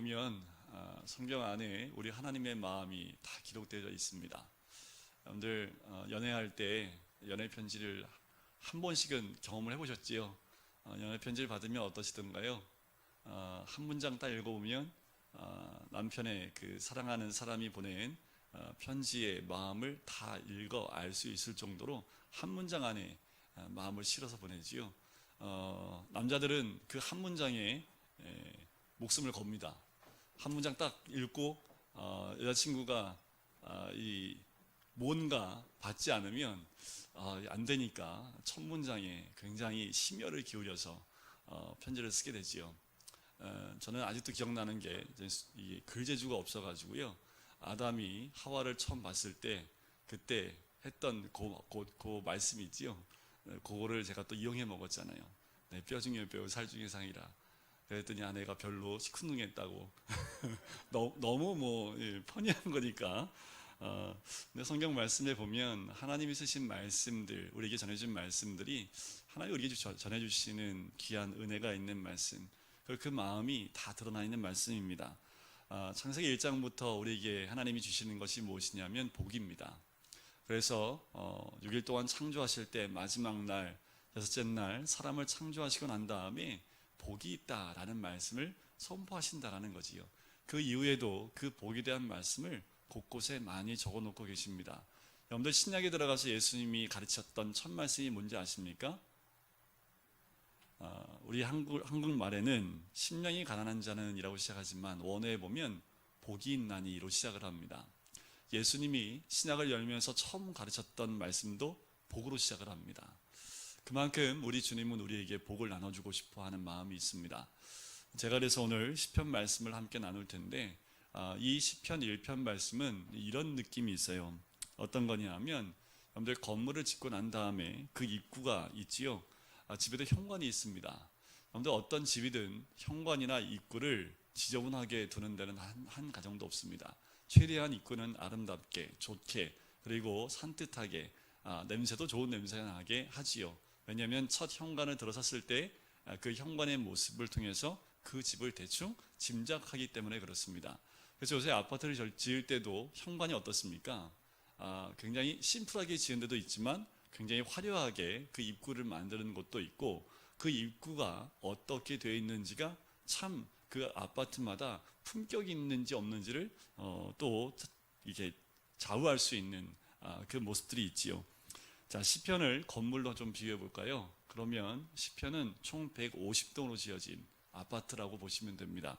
보면 성경 안에 우리 하나님의 마음이 다 기록되어 있습니다. 여러분들 연애할 때 연애 편지를 한 번씩은 경험을 해보셨지요? 연애 편지를 받으면 어떠시던가요? 한 문장 딱 읽어보면 남편의 그 사랑하는 사람이 보낸 편지의 마음을 다 읽어 알 수 있을 정도로 한 문장 안에 마음을 실어서 보내지요. 남자들은 그 한 문장에 목숨을 겁니다. 한 문장 딱 읽고 여자친구가 이 뭔가 받지 않으면 안 되니까 첫 문장에 굉장히 심혈을 기울여서 편지를 쓰게 되지요. 저는 아직도 기억나는 게 이게 글재주가 없어가지고요. 아담이 하와를 처음 봤을 때 그때 했던 그 말씀이 있지요. 그거를 제가 또 이용해 먹었잖아요. 네, 뼈 중에 뼈, 살 중에 상이라. 그랬더니 아내가 별로 시큰둥했다고. 너무 펀이한 거니까. 근데 성경 말씀에 보면 하나님이 쓰신 말씀들, 우리에게 전해준 말씀들이 하나님 우리에게 전해주시는 귀한 은혜가 있는 말씀, 그 마음이 다 드러나 있는 말씀입니다. 창세기 1장부터 우리에게 하나님이 주시는 것이 무엇이냐면 복입니다. 그래서 6일 동안 창조하실 때 마지막 날, 여섯째 날 사람을 창조하시고 난 다음에 복이 있다라는 말씀을 선포하신다라는 거지요. 그 이후에도 그 복에 대한 말씀을 곳곳에 많이 적어놓고 계십니다. 여러분들 신약에 들어가서 예수님이 가르쳤던 첫 말씀이 뭔지 아십니까? 우리 한국말에는 심령이 가난한 자는 이라고 시작하지만 원어에 보면 복이 있나니로 시작을 합니다. 예수님이 신약을 열면서 처음 가르쳤던 말씀도 복으로 시작을 합니다. 그만큼 우리 주님은 우리에게 복을 나눠주고 싶어 하는 마음이 있습니다. 제가 그래서 오늘 시편 말씀을 함께 나눌 텐데 이 시편 1편 말씀은 이런 느낌이 있어요. 어떤 거냐 하면 여러분들 건물을 짓고 난 다음에 그 입구가 있지요. 집에도 현관이 있습니다. 여러분들 어떤 집이든 현관이나 입구를 지저분하게 두는 데는 한 가정도 없습니다. 최대한 입구는 아름답게 좋게 그리고 산뜻하게 냄새도 좋은 냄새가 나게 하지요. 왜냐하면 첫 현관을 들어섰을 때 그 현관의 모습을 통해서 그 집을 대충 짐작하기 때문에 그렇습니다. 그래서 요새 아파트를 지을 때도 현관이 어떻습니까? 굉장히 심플하게 지은 데도 있지만 굉장히 화려하게 그 입구를 만드는 곳도 있고 그 입구가 어떻게 되어 있는지가 참 그 아파트마다 품격이 있는지 없는지를 또 이게 좌우할 수 있는 그 모습들이 있지요. 자, 시편을 건물로 좀 비교해 볼까요? 그러면 시편은 총 150동으로 지어진 아파트라고 보시면 됩니다.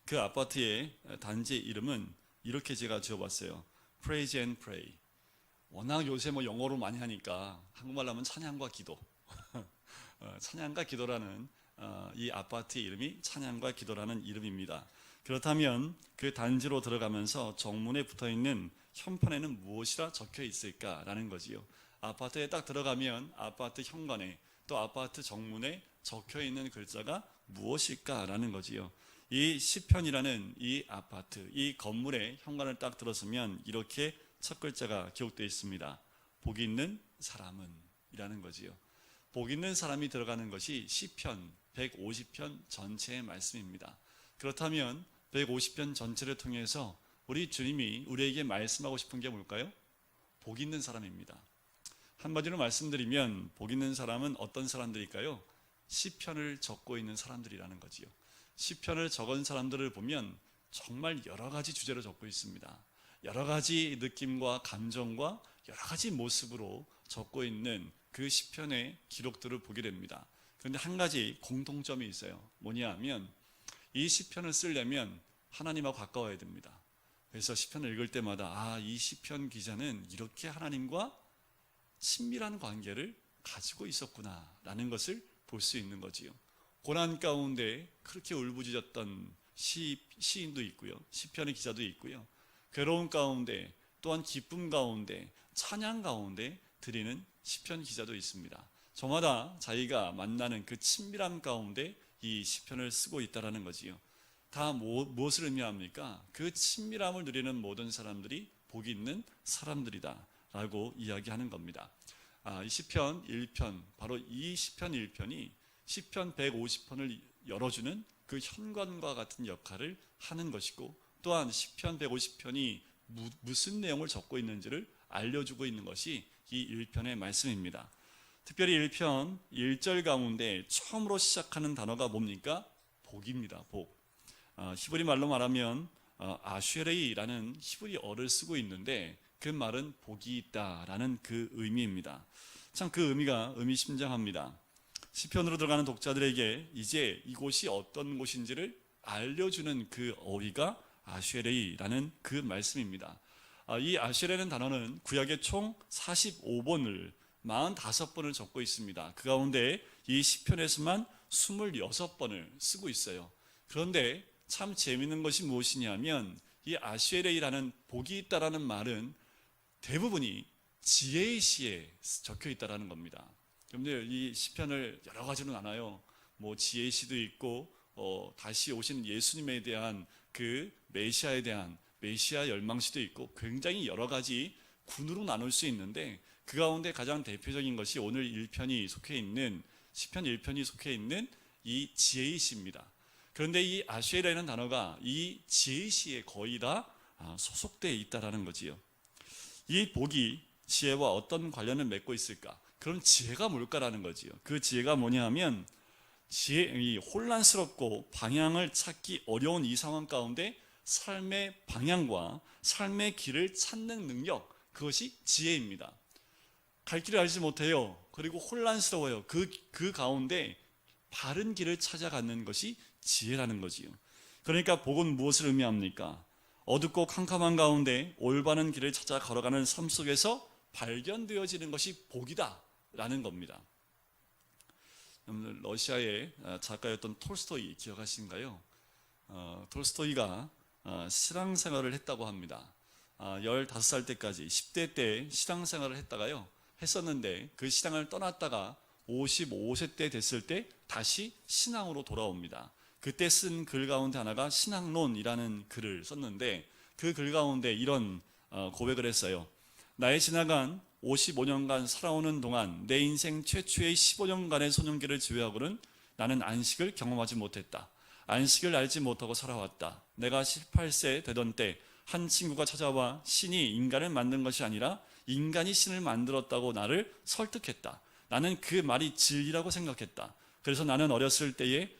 그 아파트의 단지 이름은 이렇게 제가 지어봤어요. Praise and Pray. 워낙 요새 영어로 많이 하니까 한국말로 하면 찬양과 기도. 찬양과 기도라는 이 아파트의 이름이 찬양과 기도라는 이름입니다. 그렇다면 그 단지로 들어가면서 정문에 붙어있는 현판에는 무엇이라 적혀 있을까라는 거지요. 아파트에 딱 들어가면 아파트 현관에 또 아파트 정문에 적혀 있는 글자가 무엇일까라는 거지요. 이 시편이라는 이 아파트, 이 건물의 현관을 딱 들어서면 이렇게 첫 글자가 기록되어 있습니다. 복 있는 사람은 이라는 거지요. 복 있는 사람이 들어가는 것이 시편 150편 전체의 말씀입니다. 그렇다면 150편 전체를 통해서 우리 주님이 우리에게 말씀하고 싶은 게 뭘까요? 복 있는 사람입니다. 한마디로 말씀드리면 복 있는 사람은 어떤 사람들일까요? 시편을 적고 있는 사람들이라는 거지요. 시편을 적은 사람들을 보면 정말 여러 가지 주제로 적고 있습니다. 여러 가지 느낌과 감정과 여러 가지 모습으로 적고 있는 그 시편의 기록들을 보게 됩니다. 그런데 한 가지 공통점이 있어요. 뭐냐 하면 이 시편을 쓰려면 하나님하고 가까워야 됩니다. 그래서 시편을 읽을 때마다 이 시편 기자는 이렇게 하나님과 친밀한 관계를 가지고 있었구나 라는 것을 볼 수 있는 거지요. 고난 가운데 그렇게 울부짖었던 시인도 있고요. 시편의 기자도 있고요. 괴로운 가운데 또한 기쁨 가운데 찬양 가운데 드리는 시편 기자도 있습니다. 저마다 자기가 만나는 그 친밀함 가운데 이 시편을 쓰고 있다라는 거지요. 다 무엇을 의미합니까? 그 친밀함을 누리는 모든 사람들이 복이 있는 사람들이다 라고 이야기하는 겁니다. 이 시편 1편, 바로 이 시편 1편이 시편 150편을 열어주는 그 현관과 같은 역할을 하는 것이고, 또한 시편 150편이 무슨 내용을 적고 있는지를 알려주고 있는 것이 이 1편의 말씀입니다. 특별히 1편 1절 가운데 처음으로 시작하는 단어가 뭡니까? 복입니다. 복. 히브리 말로 말하면 아쉐레이라는 히브리어를 쓰고 있는데, 그 말은 복이 있다라는 그 의미입니다. 참 그 의미가 의미심장합니다. 시편으로 들어가는 독자들에게 이제 이곳이 어떤 곳인지를 알려주는 그 어휘가 아쉐레이라는 그 말씀입니다. 이 아쉐레라는 단어는 구약의 총 45번을 45번을 적고 있습니다. 그 가운데 이 시편에서만 26번을 쓰고 있어요. 그런데 참 재미있는 것이 무엇이냐면, 이 아쉐레이라는 복이 있다라는 말은 대부분이 지혜의 시에 적혀 있다라는 겁니다. 여러분들 이 시편을 여러 가지로 나눠요. 뭐 지혜의 시도 있고, 다시 오신 예수님에 대한 그 메시아에 대한 메시아 열망시도 있고, 굉장히 여러 가지 군으로 나눌 수 있는데, 그 가운데 가장 대표적인 것이 오늘 1편이 속해 있는 시편 1편이 속해 있는 이 지혜의 시입니다. 그런데 이 아쉐라는 단어가 이 지혜의 시에 거의 다 소속되어 있다라는 거지요. 이 복이 지혜와 어떤 관련을 맺고 있을까? 그럼 지혜가 뭘까라는 거지요. 그 지혜가 뭐냐 하면, 이 혼란스럽고 방향을 찾기 어려운 이 상황 가운데 삶의 방향과 삶의 길을 찾는 능력, 그것이 지혜입니다. 갈 길을 알지 못해요. 그리고 혼란스러워요. 그 가운데 바른 길을 찾아가는 것이 지혜라는 거지요. 그러니까 복은 무엇을 의미합니까? 어둡고 캄캄한 가운데 올바른 길을 찾아 걸어가는 삶 속에서 발견되어지는 것이 복이다 라는 겁니다. 러시아의 작가였던 톨스토이 기억하신가요? 톨스토이가 신앙생활을 했다고 합니다. 15살 때까지 10대 때 신앙생활을 했었는데 그 신앙을 떠났다가 55세 때 됐을 때 다시 신앙으로 돌아옵니다. 그때 쓴 글 가운데 하나가 신앙론이라는 글을 썼는데, 그 글 가운데 이런 고백을 했어요. 나의 지나간 55년간 살아오는 동안 내 인생 최초의 15년간의 소년기를 제외하고는 나는 안식을 경험하지 못했다. 안식을 알지 못하고 살아왔다. 내가 18세 되던 때 한 친구가 찾아와 신이 인간을 만든 것이 아니라 인간이 신을 만들었다고 나를 설득했다. 나는 그 말이 진리라고 생각했다. 그래서 나는 어렸을 때에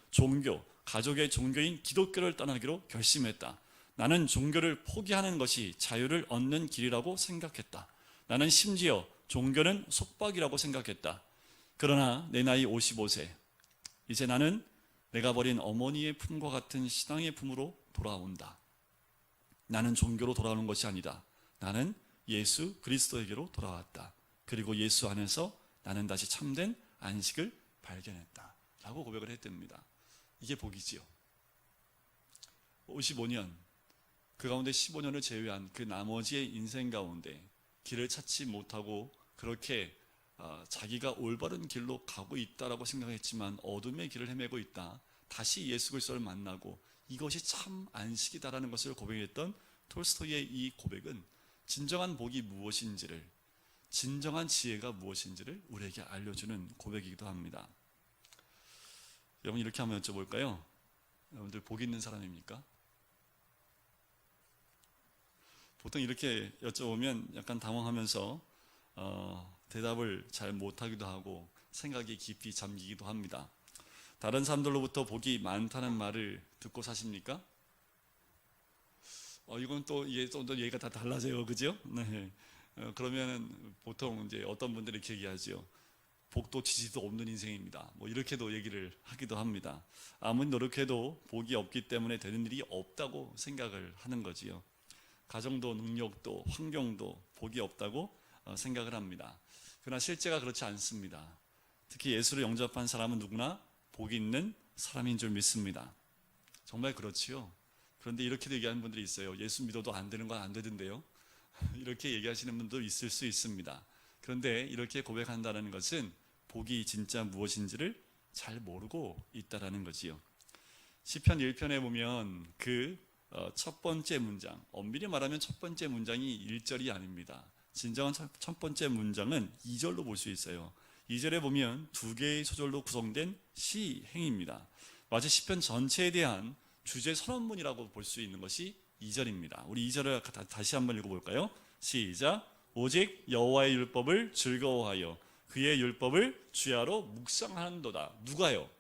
가족의 종교인 기독교를 떠나기로 결심했다. 나는 종교를 포기하는 것이 자유를 얻는 길이라고 생각했다. 나는 심지어 종교는 속박이라고 생각했다. 그러나 내 나이 55세, 이제 나는 내가 버린 어머니의 품과 같은 신앙의 품으로 돌아온다. 나는 종교로 돌아오는 것이 아니다. 나는 예수 그리스도에게로 돌아왔다. 그리고 예수 안에서 나는 다시 참된 안식을 발견했다 라고 고백을 했답니다. 이게 복이지요. 55년, 그 가운데 15년을 제외한 그 나머지의 인생 가운데 길을 찾지 못하고 그렇게 자기가 올바른 길로 가고 있다라고 생각했지만 어둠의 길을 헤매고 있다. 다시 예수 그리스도를 만나고 이것이 참 안식이다라는 것을 고백했던 톨스토이의 이 고백은 진정한 복이 무엇인지를, 진정한 지혜가 무엇인지를 우리에게 알려주는 고백이기도 합니다. 여러분, 이렇게 한번 여쭤볼까요? 여러분들 복 있는 사람입니까? 보통 이렇게 여쭤보면 약간 당황하면서 대답을 잘 못하기도 하고 생각이 깊이 잠기기도 합니다. 다른 사람들로부터 복이 많다는 말을 듣고 사십니까? 이건 또 이게 좀 더 얘기가 다 달라져요, 그죠? 네. 그러면 보통 이제 어떤 분들이 이렇게 얘기하죠. 복도 지지도 없는 인생입니다. 뭐 이렇게도 얘기를 하기도 합니다. 아무리 노력해도 복이 없기 때문에 되는 일이 없다고 생각을 하는 거지요. 가정도 능력도 환경도 복이 없다고 생각을 합니다. 그러나 실제가 그렇지 않습니다. 특히 예수를 영접한 사람은 누구나 복이 있는 사람인 줄 믿습니다. 정말 그렇지요. 그런데 이렇게도 얘기하는 분들이 있어요. 예수 믿어도 안 되는 건 안 되던데요. 이렇게 얘기하시는 분도 있을 수 있습니다. 그런데 이렇게 고백한다는 것은 복이 진짜 무엇인지를 잘 모르고 있다라는 거지요. 시편 1편에 보면 그 첫 번째 문장, 엄밀히 말하면 첫 번째 문장이 1절이 아닙니다. 진정한 첫 번째 문장은 2절로 볼 수 있어요. 2절에 보면 두 개의 소절로 구성된 시행입니다. 마치 시편 전체에 대한 주제 선언문이라고 볼 수 있는 것이 2절입니다. 우리 2절을 다시 한번 읽어볼까요? 시작. 오직 여호와의 율법을 즐거워하여 그의 율법을 주야로 묵상하는도다. 누가요?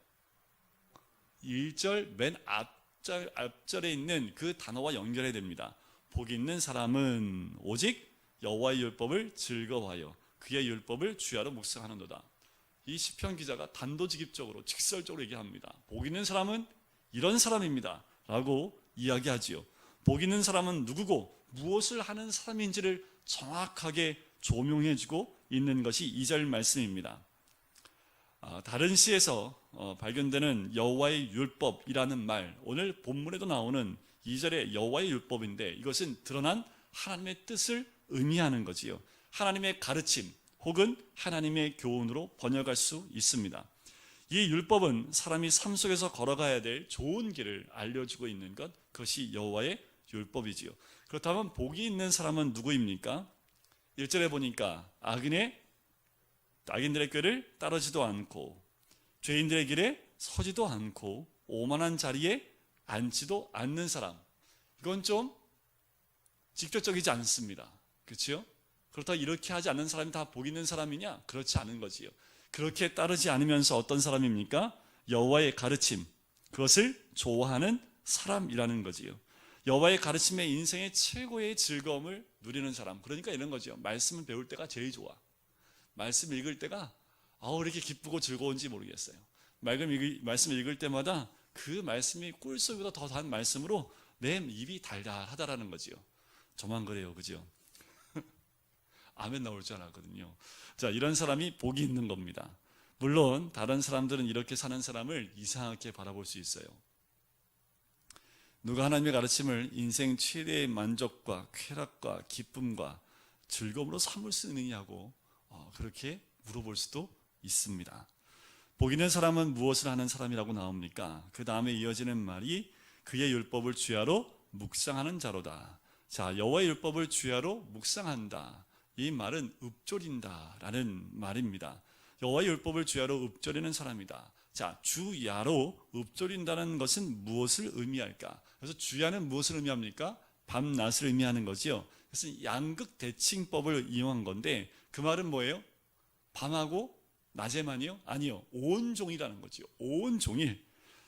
1절 맨 앞절에 있는 그 단어와 연결해야 됩니다. 복 있는 사람은 오직 여호와의 율법을 즐거워하여 그의 율법을 주야로 묵상하는도다. 이 시편 기자가 단도직입적으로 직설적으로 얘기합니다. 복 있는 사람은 이런 사람입니다 라고 이야기하지요. 복 있는 사람은 누구고 무엇을 하는 사람인지를 정확하게 조명해주고 있는 것이 2절 말씀입니다. 다른 시에서 발견되는 여호와의 율법이라는 말, 오늘 본문에도 나오는 2절의 여호와의 율법인데 이것은 드러난 하나님의 뜻을 의미하는 거지요. 하나님의 가르침 혹은 하나님의 교훈으로 번역할 수 있습니다. 이 율법은 사람이 삶 속에서 걸어가야 될 좋은 길을 알려주고 있는 것, 그것이 여호와의 율법이지요. 그렇다면 복이 있는 사람은 누구입니까? 1절에 보니까 악인들의 꾀를 따르지도 않고 죄인들의 길에 서지도 않고 오만한 자리에 앉지도 않는 사람. 이건 좀 직접적이지 않습니다. 그렇죠? 그렇다고 이렇게 하지 않는 사람이 다 복 있는 사람이냐? 그렇지 않은 거지요. 그렇게 따르지 않으면서 어떤 사람입니까? 여호와의 가르침, 그것을 좋아하는 사람이라는 거지요. 여호와의 가르침에 인생의 최고의 즐거움을 누리는 사람. 그러니까 이런 거죠. 말씀을 배울 때가 제일 좋아. 말씀 읽을 때가 이렇게 기쁘고 즐거운지 모르겠어요. 말씀 읽을 때마다 그 말씀이 꿀속보다 더 단 말씀으로 내 입이 달달하다라는 거지요. 저만 그래요, 그죠? 아멘 나올 줄 알았거든요. 자, 이런 사람이 복이 있는 겁니다. 물론 다른 사람들은 이렇게 사는 사람을 이상하게 바라볼 수 있어요. 누가 하나님의 가르침을 인생 최대의 만족과 쾌락과 기쁨과 즐거움으로 삼을 수 있느냐고 그렇게 물어볼 수도 있습니다. 복 있는 사람은 무엇을 하는 사람이라고 나옵니까? 그 다음에 이어지는 말이 그의 율법을 주야로 묵상하는 자로다. 자, 여호와의 율법을 주야로 묵상한다. 이 말은 읊조린다라는 말입니다. 여호와의 율법을 주야로 읊조리는 사람이다. 자, 주야로 읊조린다는 것은 무엇을 의미할까? 그래서 주야는 무엇을 의미합니까? 밤낮을 의미하는 거지요. 그래서 양극 대칭법을 이용한 건데 그 말은 뭐예요? 밤하고 낮에만이요? 아니요. 온종이라는 거지요. 온종일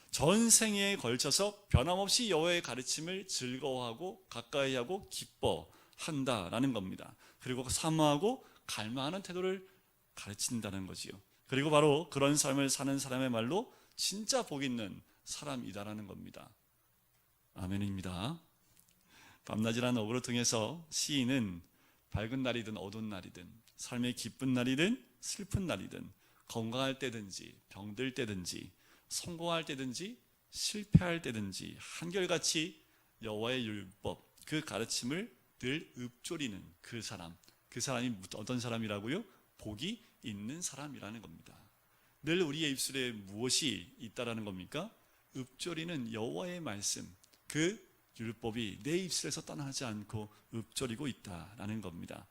전 생애에 걸쳐서 변함없이 여호와의 가르침을 즐거워하고 가까이하고 기뻐한다라는 겁니다. 그리고 사모하고 갈망하는 태도를 가르친다는 거지요. 그리고 바로 그런 삶을 사는 사람의 말로 진짜 복 있는 사람이다라는 겁니다. 아멘입니다. 밤낮이라는 어구를 통해서 시인은 밝은 날이든 어두운 날이든 삶의 기쁜 날이든 슬픈 날이든 건강할 때든지 병들 때든지 성공할 때든지 실패할 때든지 한결같이 여호와의 율법, 그 가르침을 늘 읊조리는 그 사람이 어떤 사람이라고요? 복이 있는 사람이라는 겁니다. 늘 우리의 입술에 무엇이 있다라는 겁니까? 읊조리는 여호와의 말씀, 그 율법이 내 입술에서 떠나지 않고 읊조리고 있다라는 겁니다.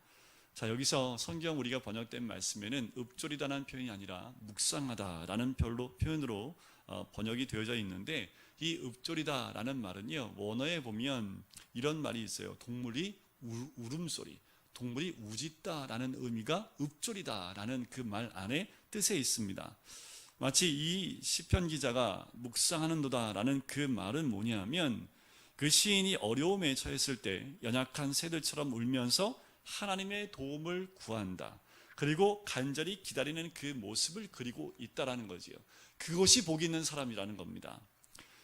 자, 여기서 성경 우리가 번역된 말씀에는 읊조리다라는 표현이 아니라 묵상하다라는 표현으로 번역이 되어져 있는데 이 읊조리다라는 말은요, 원어에 보면 이런 말이 있어요. 동물이 울음소리, 동물이 우짖다라는 의미가 읊조리다라는 그 말 안에 뜻에 있습니다. 마치 이 시편 기자가 묵상하는도다라는 그 말은 뭐냐면 그 시인이 어려움에 처했을 때 연약한 새들처럼 울면서 하나님의 도움을 구한다. 그리고 간절히 기다리는 그 모습을 그리고 있다라는 거지요. 그것이 복 있는 사람이라는 겁니다.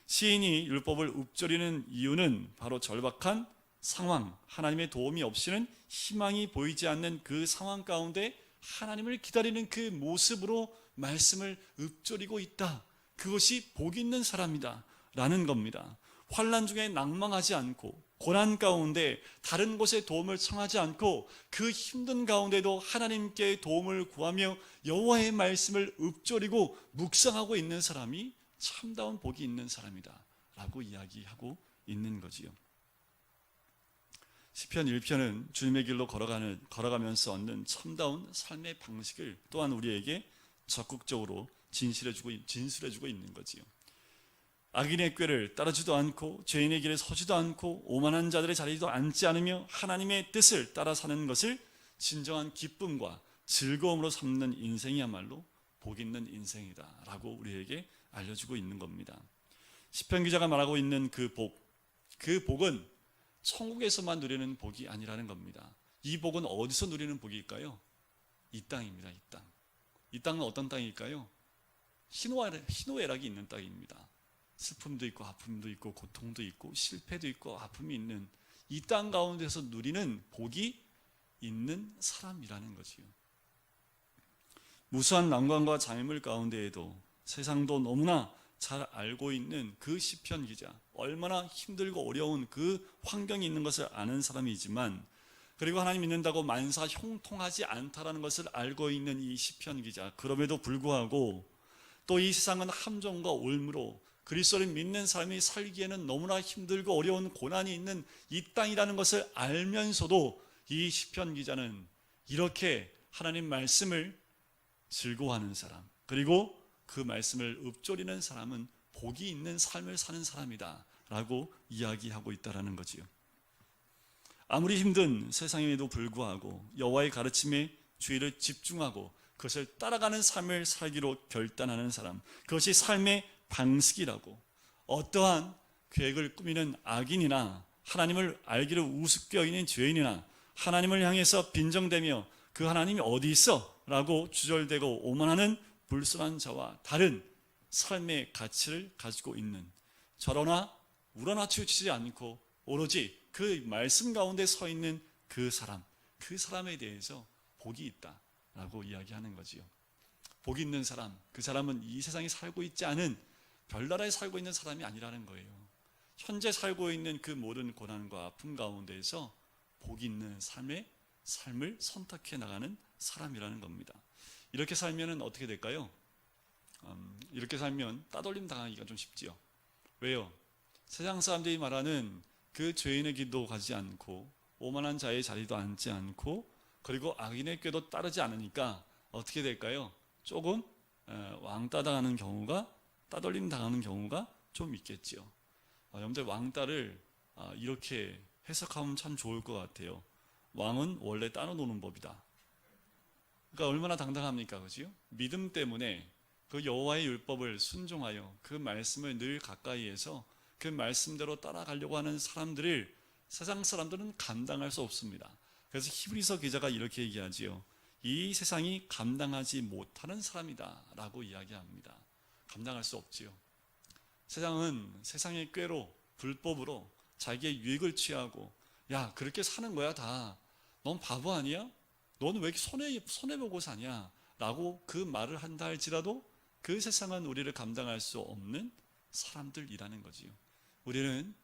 시인이 율법을 읊조리는 이유는 바로 절박한 상황, 하나님의 도움이 없이는 희망이 보이지 않는 그 상황 가운데 하나님을 기다리는 그 모습으로 말씀을 읊조리고 있다. 그것이 복 있는 사람이다 라는 겁니다. 환난 중에 낭망하지 않고 고난 가운데 다른 곳에 도움을 청하지 않고 그 힘든 가운데도 하나님께 도움을 구하며 여호와의 말씀을 읊조리고 묵상하고 있는 사람이 참다운 복이 있는 사람이다 라고 이야기하고 있는 거지요. 시편 1편은 주님의 길로 걸어가면서 얻는 참다운 삶의 방식을 또한 우리에게 적극적으로 진술해주고 있는 거지요. 악인의 꾀를 따르지도 않고 죄인의 길에 서지도 않고 오만한 자들의 자리도 앉지 않으며 하나님의 뜻을 따라 사는 것을 진정한 기쁨과 즐거움으로 삼는 인생이야말로 복 있는 인생이다 라고 우리에게 알려주고 있는 겁니다. 시편 기자가 말하고 있는 그 복은 천국에서만 누리는 복이 아니라는 겁니다. 이 복은 어디서 누리는 복일까요? 이 땅입니다. 이 땅. 이 땅은 어떤 땅일까요? 희노애락이 있는 땅입니다. 슬픔도 있고 아픔도 있고 고통도 있고 실패도 있고 아픔이 있는 이 땅 가운데서 누리는 복이 있는 사람이라는 거지요. 무수한 난관과 장애물 가운데에도 세상도 너무나 잘 알고 있는 그 시편 기자, 얼마나 힘들고 어려운 그 환경이 있는 것을 아는 사람이지만, 그리고 하나님 믿는다고 만사 형통하지 않다라는 것을 알고 있는 이 시편 기자, 그럼에도 불구하고 또 이 세상은 함정과 올무로 그리스도를 믿는 사람이 살기에는 너무나 힘들고 어려운 고난이 있는 이 땅이라는 것을 알면서도 이 시편 기자는 이렇게 하나님 말씀을 즐거워하는 사람, 그리고 그 말씀을 읊조리는 사람은 복이 있는 삶을 사는 사람이다 라고 이야기하고 있다는 거지요. 아무리 힘든 세상임에도 불구하고 여호와의 가르침에 주의를 집중하고 그것을 따라가는 삶을 살기로 결단하는 사람, 그것이 삶의 방식이라고, 어떠한 계획을 꾸미는 악인이나 하나님을 알기를 우습게 여기는 죄인이나 하나님을 향해서 빈정대며 그 하나님이 어디 있어? 라고 주절대고 오만하는 불순한 자와 다른 삶의 가치를 가지고 있는, 저러나 우러나 치우치지 않고 오로지 그 말씀 가운데 서 있는 그 사람에 대해서 복이 있다라고 이야기하는 거지요. 복이 있는 사람, 그 사람은 이 세상에 살고 있지 않은 별나라에 살고 있는 사람이 아니라는 거예요. 현재 살고 있는 그 모든 고난과 아픔 가운데에서 복이 있는 삶을 선택해 나가는 사람이라는 겁니다. 이렇게 살면 어떻게 될까요? 이렇게 살면 따돌림 당하기가 좀 쉽지요. 왜요? 세상 사람들이 말하는 그 죄인의 길도 가지 않고 오만한 자의 자리도 앉지 않고 그리고 악인의 꾀도 따르지 않으니까 어떻게 될까요? 조금 왕따 당하는 경우가, 따돌림 당하는 경우가 좀 있겠지요. 여러분들 왕따를 이렇게 해석하면 참 좋을 것 같아요. 왕은 원래 따로 노는 법이다. 그러니까 얼마나 당당합니까, 그죠? 믿음 때문에 그 여호와의 율법을 순종하여 그 말씀을 늘 가까이에서 그 말씀대로 따라가려고 하는 사람들을 세상 사람들은 감당할 수 없습니다. 그래서 히브리서 기자가 이렇게 얘기하지요. 이 세상이 감당하지 못하는 사람이다 라고 이야기합니다. 감당할 수 없지요. 세상은 세상의 꾀로, 불법으로 자기의 유익을 취하고, 야, 그렇게 사는 거야 다. 넌 바보 아니야? 너는 왜 이렇게 손해보고 사냐? 라고 그 말을 한다 할지라도 그 세상은 우리를 감당할 수 없는 사람들이라는 거지요. 우리는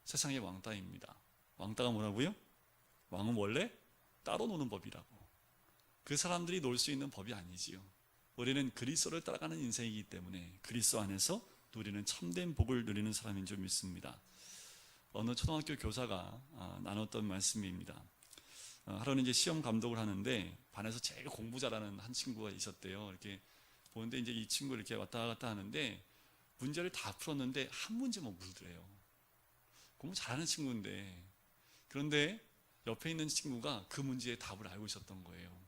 세상의 왕따입니다. 왕따가 뭐라고요? 왕은 원래 따로 노는 법이라고. 그 사람들이 놀 수 있는 법이 아니지요. 우리는 그리스도를 따라가는 인생이기 때문에 그리스도 안에서 누리는 참된 복을 누리는 사람인 줄 믿습니다. 어느 초등학교 교사가 나눴던 말씀입니다. 하루는 이제 시험 감독을 하는데 반에서 제일 공부 잘하는 한 친구가 있었대요. 이렇게 보는데 이제 이 친구 이렇게 왔다 갔다 하는데 문제를 다 풀었는데 한 문제만 물더래요. 공부 잘하는 친구인데, 그런데 옆에 있는 친구가 그 문제의 답을 알고 있었던 거예요.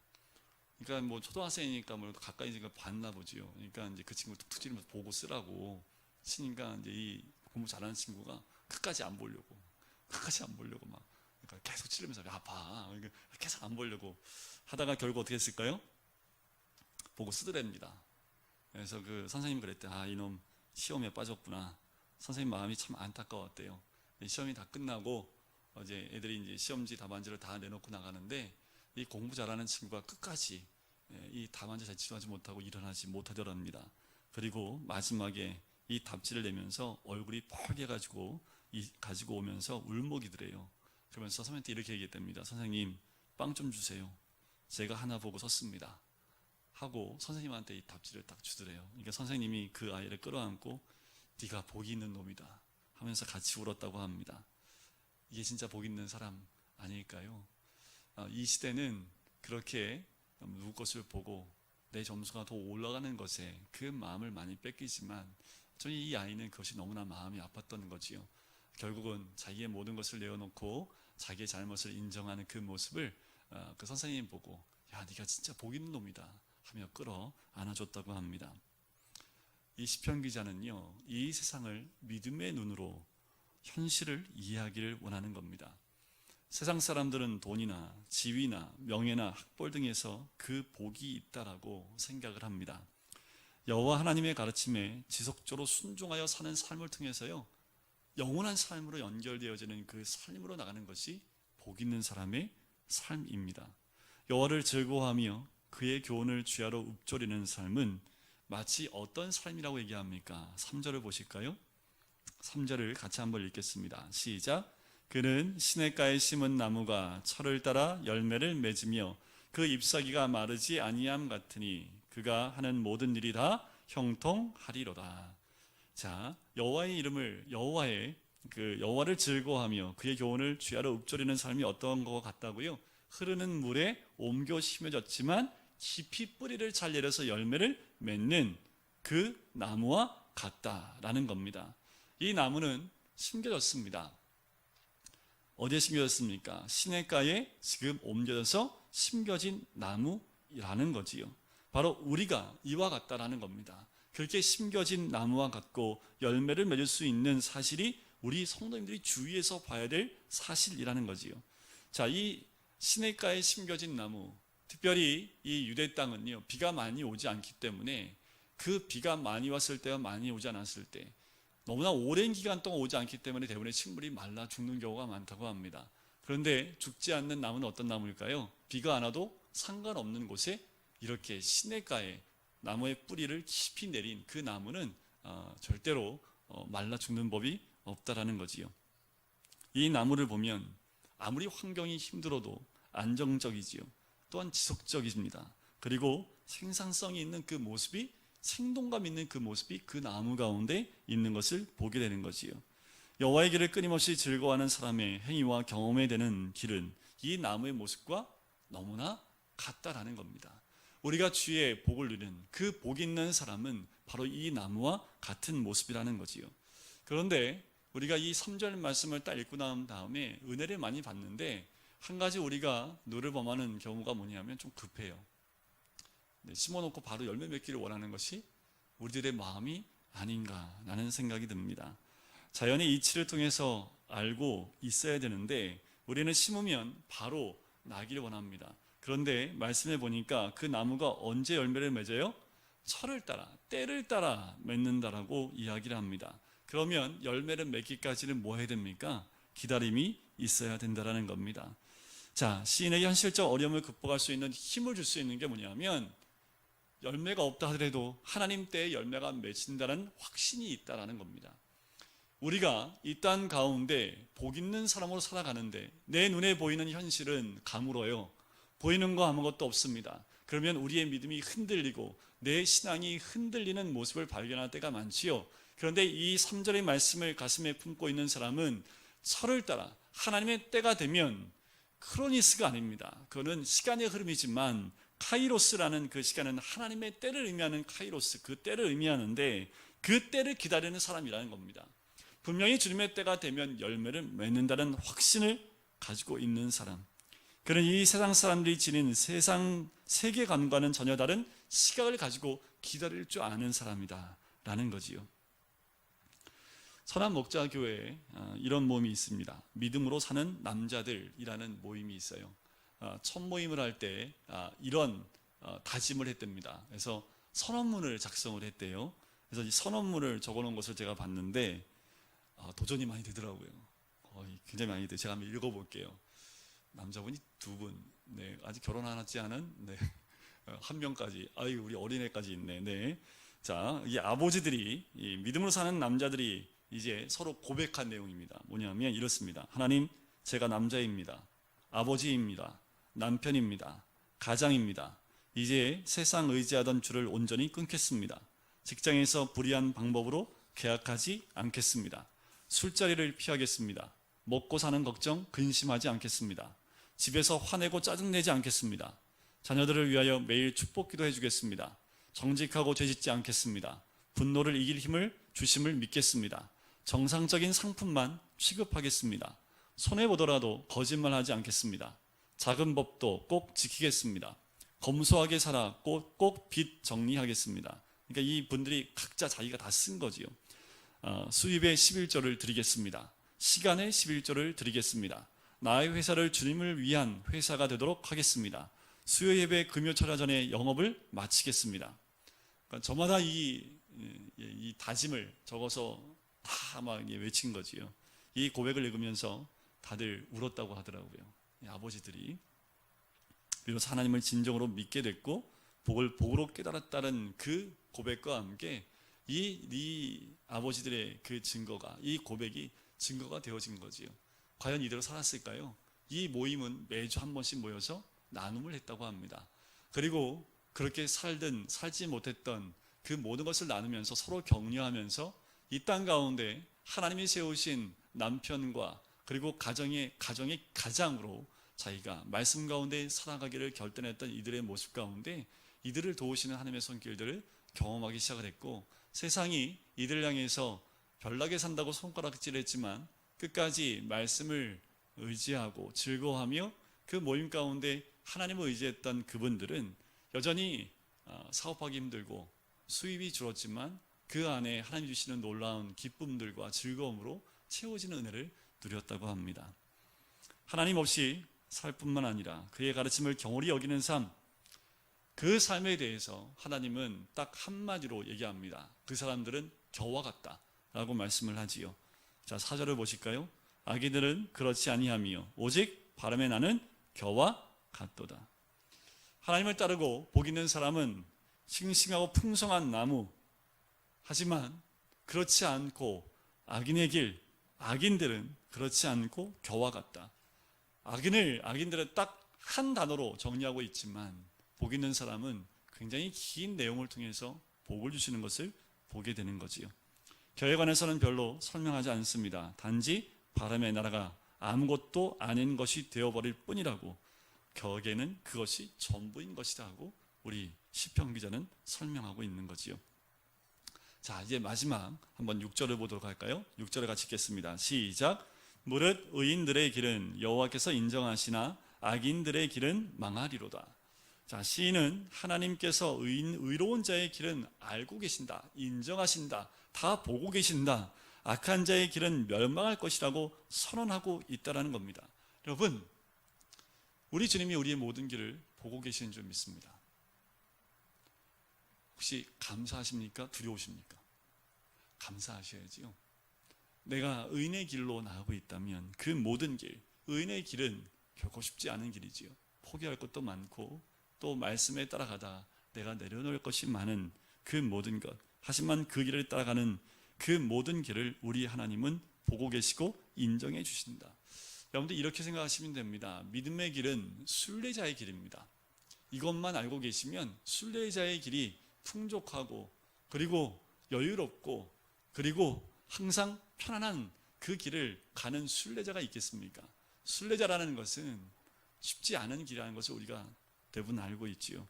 그러니까 뭐 초등학생이니까 뭐 가까이 있으니까 봤나 보지요. 그러니까 이제 그 친구를 툭툭 찌르면서 보고 쓰라고 치니까 이제 이 공부 잘하는 친구가 끝까지 안 보려고 막 그러니까 계속 찌르면서 봐 계속 안 보려고 하다가 결국 어떻게 했을까요? 보고 쓰더랍니다. 그래서 그 선생님이 그랬대. 이놈 시험에 빠졌구나. 선생님 마음이 참 안타까웠대요. 시험이 다 끝나고 이제 애들이 이제 시험지 답안지를 다 내놓고 나가는데 이 공부 잘하는 친구가 끝까지 이 답안지 잘 집중하지 못하고 일어나지 못하더랍니다. 그리고 마지막에 이 답지를 내면서 얼굴이 펄개가지고 가지고 오면서 울먹이더래요. 그러면서 선생님한테 이렇게 얘기했답니다. 선생님, 빵 좀 주세요. 제가 하나 보고 썼습니다. 하고 선생님한테 이 답지를 딱 주더래요. 그러니까 선생님이 그 아이를 끌어안고 네가 복이 있는 놈이다 하면서 같이 울었다고 합니다. 이게 진짜 복 있는 사람 아닐까요? 이 시대는 그렇게 누구 것을 보고 내 점수가 더 올라가는 것에 그 마음을 많이 뺏기지만, 저는 이 아이는 그것이 너무나 마음이 아팠던 거지요. 결국은 자기의 모든 것을 내어놓고 자기의 잘못을 인정하는 그 모습을 그 선생님이 보고 야, 네가 진짜 복 있는 놈이다 하며 끌어 안아줬다고 합니다. 이 시편 기자는요, 이 세상을 믿음의 눈으로 현실을 이해하기를 원하는 겁니다. 세상 사람들은 돈이나 지위나 명예나 학벌 등에서 그 복이 있다라고 생각을 합니다. 여호와 하나님의 가르침에 지속적으로 순종하여 사는 삶을 통해서요, 영원한 삶으로 연결되어지는 그 삶으로 나가는 것이 복 있는 사람의 삶입니다. 여호와를 즐거워하며 그의 교훈을 주야로 읊조리는 삶은 마치 어떤 삶이라고 얘기합니까? 3절을 보실까요? 3절을 같이 한번 읽겠습니다. 시작. 그는 시냇가에 심은 나무가 철을 따라 열매를 맺으며 그 잎사귀가 마르지 아니함 같으니 그가 하는 모든 일이 다 형통하리로다. 자, 여호와의 이름을 여호와를 즐거워하며 그의 교훈을 주야로 읊조리는 삶이 어떤 것 같다고요? 흐르는 물에 옮겨 심어졌지만 깊이 뿌리를 잘 내려서 열매를 맺는 그 나무와 같다라는 겁니다. 이 나무는 심겨졌습니다. 어디에 심겨졌습니까? 시냇가에 지금 옮겨져서 심겨진 나무라는 거지요. 바로 우리가 이와 같다라는 겁니다. 그렇게 심겨진 나무와 같고 열매를 맺을 수 있는 사실이 우리 성도님들이 주위에서 봐야 될 사실이라는 거지요. 자, 이 시냇가에 심겨진 나무, 특별히 이 유대 땅은요, 비가 많이 오지 않기 때문에 그 비가 많이 왔을 때와 많이 오지 않았을 때 너무나 오랜 기간 동안 오지 않기 때문에 대부분의 식물이 말라 죽는 경우가 많다고 합니다. 그런데 죽지 않는 나무는 어떤 나무일까요? 비가 안 와도 상관없는 곳에 이렇게 시냇가에 나무의 뿌리를 깊이 내린 그 나무는 절대로 말라 죽는 법이 없다라는 거지요. 이 나무를 보면 아무리 환경이 힘들어도 안정적이지요. 또한 지속적입니다. 그리고 생산성이 있는 그 모습이, 생동감 있는 그 모습이 그 나무 가운데 있는 것을 보게 되는 거지요. 여호와의 길을 끊임없이 즐거워하는 사람의 행위와 경험에 되는 길은 이 나무의 모습과 너무나 같다라는 겁니다. 우리가 주의 복을 누리는 그 복 있는 사람은 바로 이 나무와 같은 모습이라는 거지요. 그런데 우리가 이 3절 말씀을 딱 읽고 난 다음에 은혜를 많이 받는데 한 가지 우리가 눈을 범하는 경우가 뭐냐면 좀 급해요. 심어놓고 바로 열매 맺기를 원하는 것이 우리들의 마음이 아닌가라는 생각이 듭니다. 자연의 이치를 통해서 알고 있어야 되는데 우리는 심으면 바로 나기를 원합니다. 그런데 말씀해 보니까 그 나무가 언제 열매를 맺어요? 철을 따라, 때를 따라 맺는다라고 이야기를 합니다. 그러면 열매를 맺기까지는 뭐 해야 됩니까? 기다림이 있어야 된다라는 겁니다. 자, 시인에게 현실적 어려움을 극복할 수 있는 힘을 줄 수 있는 게 뭐냐면 열매가 없다 하더라도 하나님 때에 열매가 맺힌다는 확신이 있다라는 겁니다. 우리가 이 땅 가운데 복 있는 사람으로 살아가는데 내 눈에 보이는 현실은 가물어요. 보이는 거 아무것도 없습니다. 그러면 우리의 믿음이 흔들리고 내 신앙이 흔들리는 모습을 발견할 때가 많지요. 그런데 이 3절의 말씀을 가슴에 품고 있는 사람은 철을 따라 하나님의 때가 되면 크로니스가 아닙니다. 그거는 시간의 흐름이지만 카이로스라는 그 시간은 하나님의 때를 의미하는 카이로스, 그 때를 의미하는데 그 때를 기다리는 사람이라는 겁니다. 분명히 주님의 때가 되면 열매를 맺는다는 확신을 가지고 있는 사람, 그는 이 세상 사람들이 지닌 세상 세계관과는 전혀 다른 시각을 가지고 기다릴 줄 아는 사람이다 라는 거지요. 선한 목자교회에 이런 모임이 있습니다. 믿음으로 사는 남자들이라는 모임이 있어요. 첫 모임을 할 때 이런 다짐을 했답니다. 그래서 선언문을 작성을 했대요. 그래서 이 선언문을 적어놓은 것을 제가 봤는데 도전이 많이 되더라고요. 굉장히 많이 돼요. 제가 한번 읽어볼게요. 남자분이 2분, 네, 아직 결혼 안 하지 않은, 네, 한 명까지, 아유 우리 어린애까지 있네. 네, 자, 이 아버지들이, 이 믿음으로 사는 남자들이 이제 서로 고백한 내용입니다. 뭐냐면 이렇습니다. 하나님, 제가 남자입니다. 아버지입니다. 남편입니다. 가장입니다. 이제 세상 의지하던 줄을 온전히 끊겠습니다. 직장에서 불의한 방법으로 계약하지 않겠습니다. 술자리를 피하겠습니다. 먹고 사는 걱정 근심하지 않겠습니다. 집에서 화내고 짜증내지 않겠습니다. 자녀들을 위하여 매일 축복 기도해 주겠습니다. 정직하고 죄짓지 않겠습니다. 분노를 이길 힘을 주심을 믿겠습니다. 정상적인 상품만 취급하겠습니다. 손해보더라도 거짓말하지 않겠습니다. 작은 법도 꼭 지키겠습니다. 검소하게 살아 꼭 빚 정리하겠습니다. 그러니까 이 분들이 각자 자기가 다 쓴 거지요. 수입의 11조를 드리겠습니다. 시간의 11조를 드리겠습니다. 나의 회사를 주님을 위한 회사가 되도록 하겠습니다. 수요 예배 금요 철야 전에 영업을 마치겠습니다. 그러니까 저마다 이 다짐을 적어서 다 막 외친 거지요. 이 고백을 읽으면서 다들 울었다고 하더라고요. 아버지들이 비로소 하나님을 진정으로 믿게 됐고 복으로 깨달았다는 그 고백과 함께 이 아버지들의 그 증거가, 이 고백이 증거가 되어진 거지요. 과연 이대로 살았을까요? 이 모임은 매주 한 번씩 모여서 나눔을 했다고 합니다. 그리고 그렇게 살지 못했던 그 모든 것을 나누면서 서로 격려하면서 이 땅 가운데 하나님이 세우신 남편과 그리고 가정의 가장으로 자기가 말씀 가운데 살아가기를 결단했던 이들의 모습 가운데 이들을 도우시는 하나님의 손길들을 경험하기 시작을 했고, 세상이 이들을 향해서 별나게 산다고 손가락질했지만 끝까지 말씀을 의지하고 즐거워하며 그 모임 가운데 하나님을 의지했던 그분들은 여전히 사업하기 힘들고 수입이 줄었지만 그 안에 하나님 주시는 놀라운 기쁨들과 즐거움으로 채워지는 은혜를 누렸다고 합니다. 하나님 없이 살 뿐만 아니라 그의 가르침을 경홀히 여기는 삶, 그 삶에 대해서 하나님은 딱 한마디로 얘기합니다. 그 사람들은 겨와 같다 라고 말씀을 하지요. 자, 4절을 보실까요? 악인들은 그렇지 아니하며 오직 바람에 나는 겨와 같도다. 하나님을 따르고 복 있는 사람은 싱싱하고 풍성한 나무, 하지만 그렇지 않고 악인들은 그렇지 않고 겨와 같다. 악인들은 딱 한 단어로 정리하고 있지만 복 있는 사람은 굉장히 긴 내용을 통해서 복을 주시는 것을 보게 되는 거지요. 겨에 관해서는 별로 설명하지 않습니다. 단지 바람의 나라가 아무것도 아닌 것이 되어버릴 뿐이라고, 겨에는 그것이 전부인 것이다 하고 우리 시편 기자는 설명하고 있는 거지요. 자, 이제 마지막 한번 6절을 보도록 할까요? 6절을 같이 읽겠습니다. 시작. 무릇 의인들의 길은 여호와께서 인정하시나 악인들의 길은 망하리로다. 자, 시인은 하나님께서 의로운 자의 길은 알고 계신다, 인정하신다, 다 보고 계신다, 악한 자의 길은 멸망할 것이라고 선언하고 있다는 겁니다. 여러분, 우리 주님이 우리의 모든 길을 보고 계시는 줄 믿습니다. 혹시 감사하십니까? 두려우십니까? 감사하셔야지요. 내가 의인의 길로 나가고 있다면 그 모든 길, 의인의 길은 결코 쉽지 않은 길이지요. 포기할 것도 많고 또 말씀에 따라가다 내가 내려놓을 것이 많은 그 모든 것, 하지만 그 길을 따라가는 그 모든 길을 우리 하나님은 보고 계시고 인정해 주신다. 여러분들 이렇게 생각하시면 됩니다. 믿음의 길은 순례자의 길입니다. 이것만 알고 계시면 순례자의 길이 풍족하고 그리고 여유롭고 그리고 항상 편안한 그 길을 가는 순례자가 있겠습니까? 순례자라는 것은 쉽지 않은 길이라는 것을 우리가 대부분 알고 있지요.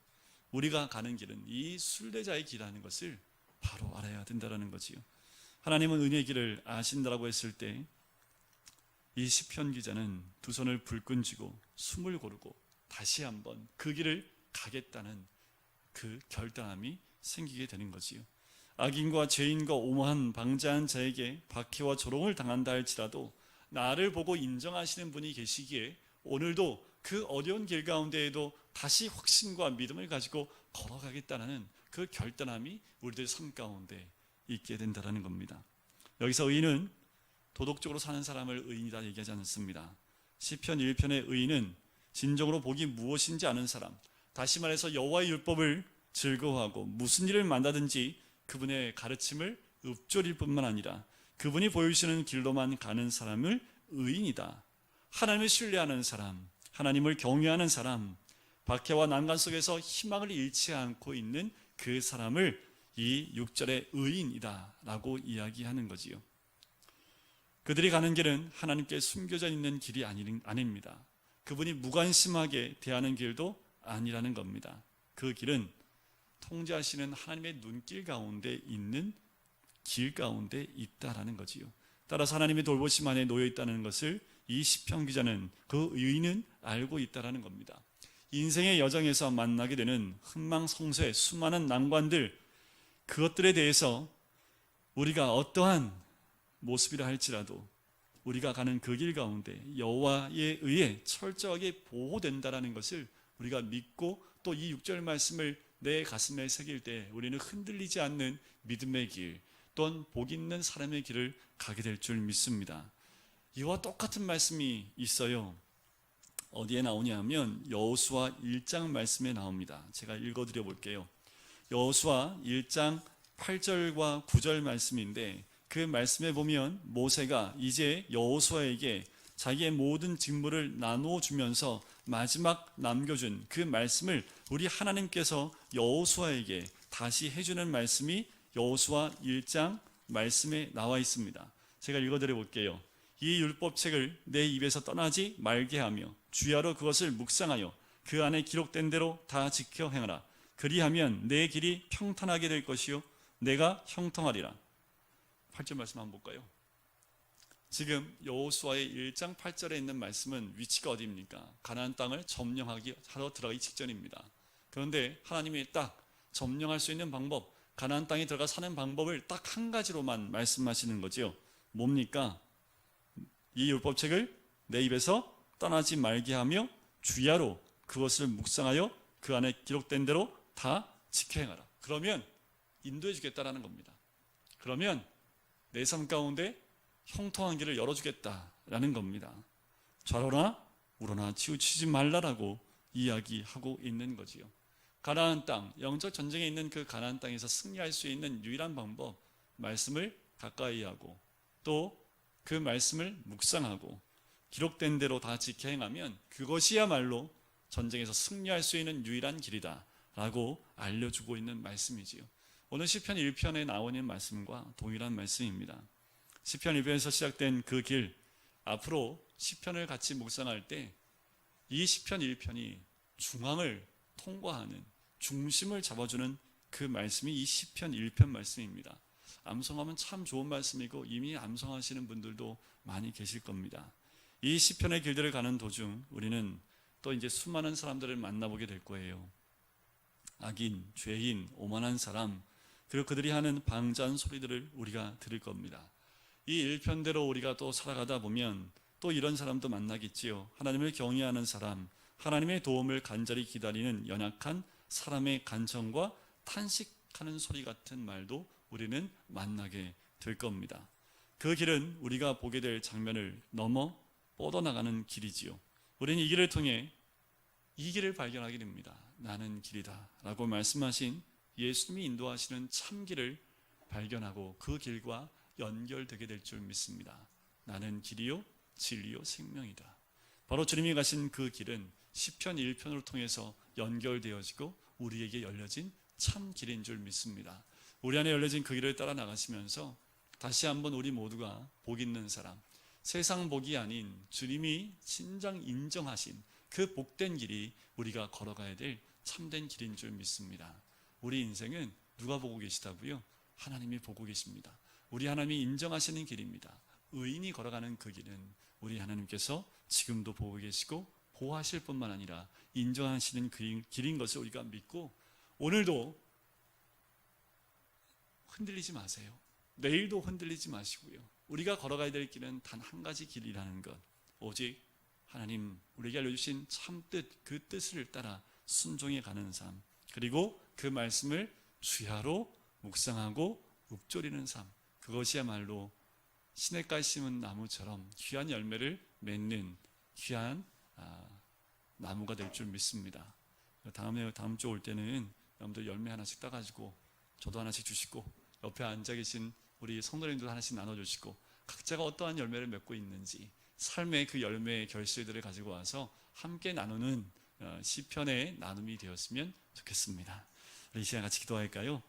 우리가 가는 길은 이 순례자의 길이라는 것을 바로 알아야 된다는 거지요. 하나님은 은혜의 길을 아신다라고 했을 때 이 시편 기자는 두 손을 불끈 쥐고 숨을 고르고 다시 한번 그 길을 가겠다는 그 결단함이 생기게 되는 거지요. 악인과 죄인과 오모한 방자한 자에게 박해와 조롱을 당한다 할지라도 나를 보고 인정하시는 분이 계시기에 오늘도 그 어려운 길 가운데에도 다시 확신과 믿음을 가지고 걸어가겠다는 그 결단함이 우리들 삶 가운데 있게 된다는 겁니다. 여기서 의인은 도덕적으로 사는 사람을 의인이다 얘기하지 않습니다. 시편 1편의 의인은 진정으로 복이 무엇인지 아는 사람, 다시 말해서 여호와의 율법을 즐거워하고 무슨 일을 만나든지 그분의 가르침을 읊조릴 뿐만 아니라 그분이 보여주시는 길로만 가는 사람을 의인이다. 하나님을 신뢰하는 사람, 하나님을 경외하는 사람, 박해와 난간 속에서 희망을 잃지 않고 있는 그 사람을 이 6절의 의인이다 라고 이야기하는 거지요. 그들이 가는 길은 하나님께 숨겨져 있는 길이 아닙니다. 그분이 무관심하게 대하는 길도 아니라는 겁니다. 그 길은 통제하시는 하나님의 눈길 가운데 있는 길 가운데 있다라는 거지요. 따라서 하나님의 돌보심 안에 놓여 있다는 것을 이 시편 기자는, 그 의인은 알고 있다라는 겁니다. 인생의 여정에서 만나게 되는 흥망성쇠, 수많은 난관들, 그것들에 대해서 우리가 어떠한 모습이라 할지라도 우리가 가는 그 길 가운데 여호와에 의해 철저하게 보호된다라는 것을 우리가 믿고, 또 이 6절 말씀을 내 가슴에 새길 때 우리는 흔들리지 않는 믿음의 길, 또한 복 있는 사람의 길을 가게 될 줄 믿습니다. 이와 똑같은 말씀이 있어요. 어디에 나오냐 하면 여호수아 1장 말씀에 나옵니다. 제가 읽어드려 볼게요. 여호수아 1장 8절과 9절 말씀인데, 그 말씀에 보면 모세가 이제 여호수아에게 자기의 모든 직무를 나누어 주면서 마지막 남겨준 그 말씀을 우리 하나님께서 여호수아에게 다시 해주는 말씀이 여호수아 1장 말씀에 나와 있습니다. 제가 읽어드려 볼게요. 이 율법책을 내 입에서 떠나지 말게 하며 주야로 그것을 묵상하여 그 안에 기록된 대로 다 지켜 행하라. 그리하면 내 길이 평탄하게 될 것이요 내가 형통하리라. 8절 말씀 한번 볼까요? 지금 여호수아의 1장 8절에 있는 말씀은 위치가 어디입니까? 가나안 땅을 점령하러 들어가기 직전입니다. 그런데 하나님이 딱 점령할 수 있는 방법, 가나안 땅에 들어가 사는 방법을 딱 한 가지로만 말씀하시는 거지요. 뭡니까? 이 율법책을 내 입에서 떠나지 말게 하며 주야로 그것을 묵상하여 그 안에 기록된 대로 다 지켜 행하라. 그러면 인도해 주겠다라는 겁니다. 그러면 내 삶 가운데 형통한 길을 열어주겠다라는 겁니다. 좌로나 우로나 치우치지 말라라고 이야기하고 있는 거지요. 가나안 땅, 영적 전쟁에 있는 그 가나안 땅에서 승리할 수 있는 유일한 방법, 말씀을 가까이 하고 또 그 말씀을 묵상하고 기록된 대로 다 지켜 행하면 그것이야말로 전쟁에서 승리할 수 있는 유일한 길이다라고 알려주고 있는 말씀이지요. 오늘 시편 1편에 나오는 말씀과 동일한 말씀입니다. 시편 1편에서 시작된 그 길, 앞으로 시편을 같이 묵상할 때 이 시편 1편이 중앙을 통과하는, 중심을 잡아주는 그 말씀이 이 시편 1편 말씀입니다. 암송하면 참 좋은 말씀이고 이미 암송하시는 분들도 많이 계실 겁니다. 이 시편의 길들을 가는 도중 우리는 또 이제 수많은 사람들을 만나보게 될 거예요. 악인, 죄인, 오만한 사람, 그리고 그들이 하는 방자한 소리들을 우리가 들을 겁니다. 이 1편대로 우리가 또 살아가다 보면 또 이런 사람도 만나겠지요. 하나님을 경외하는 사람, 하나님의 도움을 간절히 기다리는 연약한 사람의 간청과 탄식하는 소리 같은 말도 우리는 만나게 될 겁니다. 그 길은 우리가 보게 될 장면을 넘어 뻗어나가는 길이지요. 우리는 이 길을 통해 이 길을 발견하게 됩니다. 나는 길이다 라고 말씀하신 예수님이 인도하시는 참 길을 발견하고 그 길과 연결되게 될 줄 믿습니다. 나는 길이요 진리요 생명이다. 바로 주님이 가신 그 길은 시편 1편을 통해서 연결되어지고 우리에게 열려진 참 길인 줄 믿습니다. 우리 안에 열려진 그 길을 따라 나가시면서 다시 한번 우리 모두가 복 있는 사람, 세상 복이 아닌 주님이 진정 인정하신 그 복된 길이 우리가 걸어가야 될 참된 길인 줄 믿습니다. 우리 인생은 누가 보고 계시다고요? 하나님이 보고 계십니다. 우리 하나님이 인정하시는 길입니다. 의인이 걸어가는 그 길은 우리 하나님께서 지금도 보고 계시고 보호하실 뿐만 아니라 인정하시는 그 길인 것을 우리가 믿고, 오늘도 흔들리지 마세요. 내일도 흔들리지 마시고요. 우리가 걸어가야 될 길은 단 한 가지 길이라는 것, 오직 하나님 우리에게 알려주신 참뜻, 그 뜻을 따라 순종해 가는 삶, 그리고 그 말씀을 주야로 묵상하고 읊조리는 삶, 그것이야말로 시냇가에 심은 나무처럼 귀한 열매를 맺는 귀한 나무가 될 줄 믿습니다. 다음 주 올 때는 여러분들 열매 하나씩 따가지고 저도 하나씩 주시고 옆에 앉아 계신 우리 성도님들 하나씩 나눠주시고 각자가 어떠한 열매를 맺고 있는지 삶의 그 열매의 결실들을 가지고 와서 함께 나누는 시편의 나눔이 되었으면 좋겠습니다. 우리 이 시간 같이 기도할까요?